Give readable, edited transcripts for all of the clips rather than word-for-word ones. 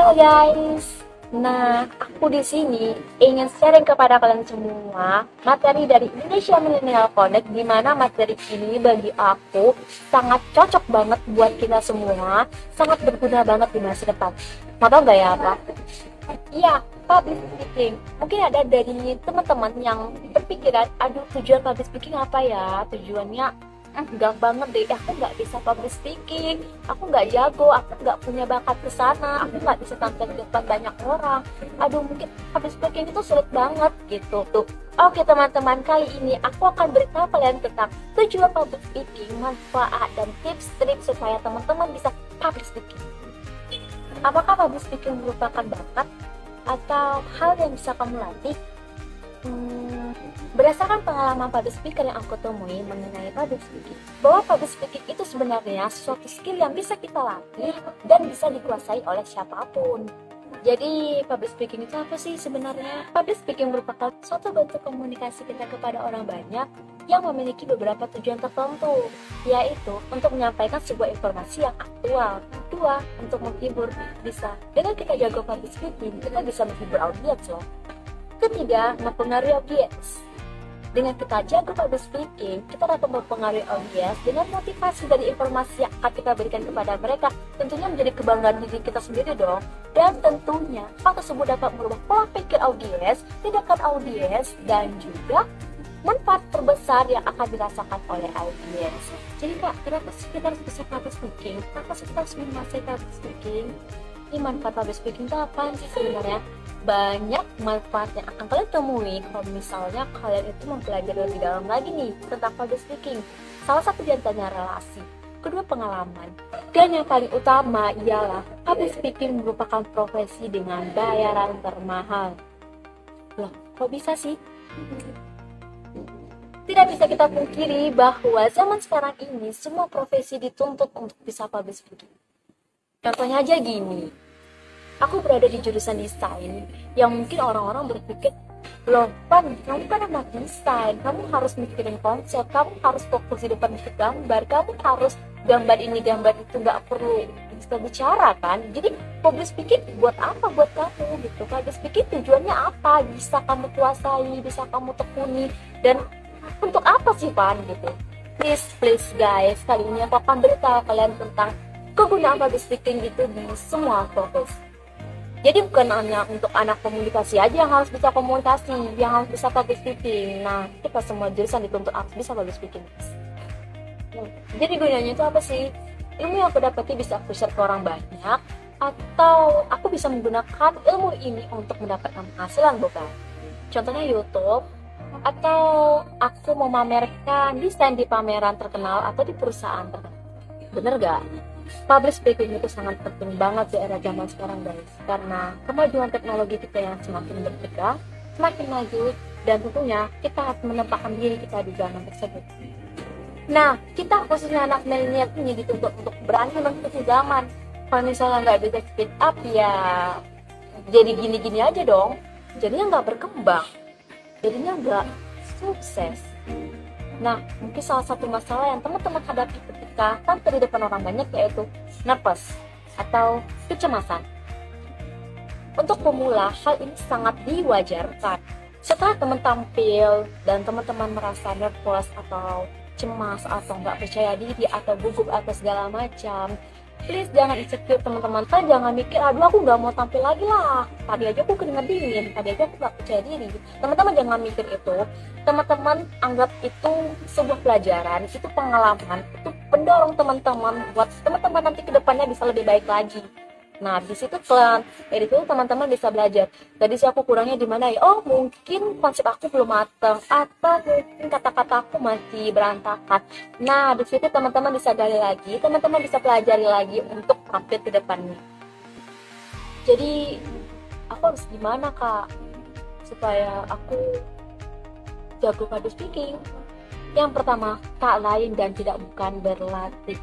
Halo guys. Nah, aku di sini ingin sharing kepada kalian semua materi dari Indonesia Millennial Connect, di mana materi ini bagi aku sangat cocok banget buat kita semua, sangat berguna banget di masa depan. Mau tau nggak ya apa? Iya, public speaking. Mungkin ada dari teman-teman yang berpikiran, aduh tujuan public speaking apa ya? Tujuannya enggak banget deh, aku nggak bisa public speaking, aku nggak jago, aku nggak punya bakat ke sana, aku nggak bisa tampil di depan banyak orang. Aduh, mungkin public speaking itu sulit banget gitu tuh. Oke teman-teman, kali ini aku akan beritahu kalian tentang tujuan public speaking, manfaat dan tips-tips supaya teman-teman bisa public speaking. Apakah public speaking merupakan bakat atau hal yang bisa kamu latih? Berdasarkan pengalaman public speaker yang aku temui mengenai public speaking, bahwa public speaking itu sebenarnya suatu skill yang bisa kita latih dan bisa dikuasai oleh siapapun. Jadi public speaking itu apa sih sebenarnya? Public speaking merupakan suatu bentuk komunikasi kita kepada orang banyak yang memiliki beberapa tujuan tertentu, yaitu untuk menyampaikan sebuah informasi yang aktual. Kedua, untuk menghibur. Bisa dengan kita jago public speaking, kita bisa menghibur audiens loh. Ketiga, mempengaruhi audiens. Dengan kita jago public speaking, kita dapat mempengaruhi audiens dengan motivasi dari informasi yang akan kita berikan kepada mereka. Tentunya menjadi kebanggaan diri kita sendiri dong. Dan tentunya hal tersebut dapat merubah pola pikir audiens, tindakan audiens, dan juga manfaat terbesar yang akan dirasakan oleh audiens. Jadi kak, kenapa sih kita harus bisa public speaking? Kenapa sih kita harus menguasai public speaking? Ini manfaat public speaking itu apa sih sebenarnya? Banyak manfaat yang akan kalian temui kalau misalnya kalian itu mempelajari lebih dalam lagi nih tentang public speaking. Salah satu di antaranya relasi, kedua pengalaman, dan yang paling utama ialah public speaking merupakan profesi dengan bayaran termahal. Loh, kok bisa sih? Tidak bisa kita pungkiri bahwa zaman sekarang ini semua profesi dituntut untuk bisa public speaking. Contohnya aja gini, aku berada di jurusan desain yang mungkin orang-orang berpikir, loh Pan, kamu kan anak desain, kamu harus mikirin konsep, kamu harus fokus di depan gambar, kamu harus gambar ini, gambar itu, nggak perlu bisa bicara kan. Jadi public speaking buat apa buat kamu gitu. Public speaking tujuannya apa, bisa kamu kuasai, bisa kamu tekuni, dan untuk apa sih Pan gitu. Please guys, kali ini aku akan beritahu kalian tentang kegunaan public speaking itu di semua profesi. Jadi bukan hanya untuk anak komunikasi aja yang harus bisa komunikasi, yang harus bisa public speaking. Nah, kita semua jurusan dituntut harus bisa public speaking. Jadi gunanya itu apa sih? Ilmu yang aku dapati bisa aku share ke orang banyak, atau aku bisa menggunakan ilmu ini untuk mendapatkan penghasilan bukan? Contohnya YouTube, atau aku memamerkan desain di pameran terkenal atau di perusahaan terkenal. Bener gak? Public speaking itu sangat penting banget di era zaman sekarang guys, karena kemajuan teknologi kita yang semakin berkembang, semakin maju, dan tentunya kita harus menempatkan diri kita di zaman tersebut. Nah, kita khususnya anak milenial ini dituntut untuk berani mengikuti zaman. Kalau misalnya nggak bisa speed up ya jadi gini-gini aja dong, jadinya nggak berkembang, jadinya nggak sukses. Nah, mungkin salah satu masalah yang teman-teman hadapi ketika tampil di depan orang banyak yaitu nervous atau kecemasan. Untuk pemula, hal ini sangat diwajarkan. Setelah teman tampil dan teman-teman merasa nervous atau cemas atau nggak percaya diri atau gugup atau segala macam, please jangan insecure teman-teman. Kan jangan mikir, aduh aku nggak mau tampil lagi lah, tadi aja aku keringat dingin, tadi aja aku nggak percaya diri. Teman-teman jangan mikir itu. Teman-teman anggap itu sebuah pelajaran, itu pengalaman, itu pendorong teman-teman buat teman-teman nanti ke depannya bisa lebih baik lagi. Nah, di situ dari situ teman-teman bisa belajar. Tadi sih aku kurangnya di mana ya? Oh, mungkin konsep aku belum matang, atau mungkin kata-kata aku masih berantakan. Nah, di situ teman-teman bisa gali lagi, teman-teman bisa pelajari lagi untuk tampil ke depannya. Jadi, aku harus gimana kak supaya aku jago public speaking? Yang pertama, tak lain dan tidak bukan berlatih.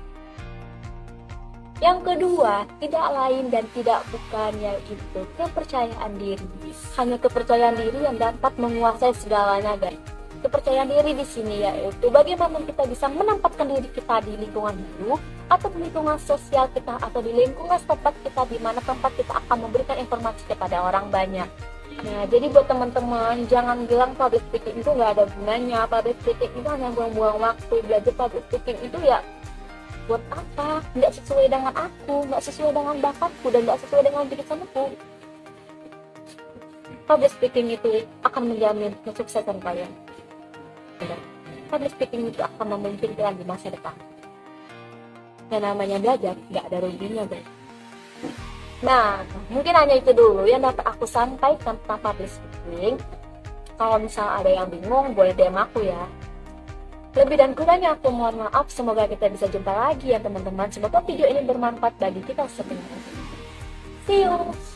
Yang kedua, tidak lain dan tidak bukan yaitu kepercayaan diri. Hanya kepercayaan diri yang dapat menguasai segalanya guys. Kepercayaan diri di sini yaitu bagaimana kita bisa menempatkan diri kita di lingkungan baru atau di lingkungan sosial kita atau di lingkungan tempat kita di mana tempat kita akan memberikan informasi kepada orang banyak. Nah, jadi buat teman-teman jangan bilang public speaking itu nggak ada gunanya, public speaking itu hanya buang-buang waktu. Belajar public speaking itu ya buat apa? Nggak sesuai dengan aku, nggak sesuai dengan bakatku, dan nggak sesuai dengan jurusan aku. Public speaking itu akan menjamin kesuksesan kalian. Public speaking itu akan memimpin kalian di masa depan. Yang namanya belajar nggak ada ruginya, bro. Nah, mungkin hanya itu dulu yang dapat aku sampaikan tentang public speaking. Kalau misalnya ada yang bingung, boleh DM aku ya. Lebih dan kurangnya aku mohon maaf. Semoga kita bisa jumpa lagi ya teman-teman. Semoga video ini bermanfaat bagi kita semua. See you.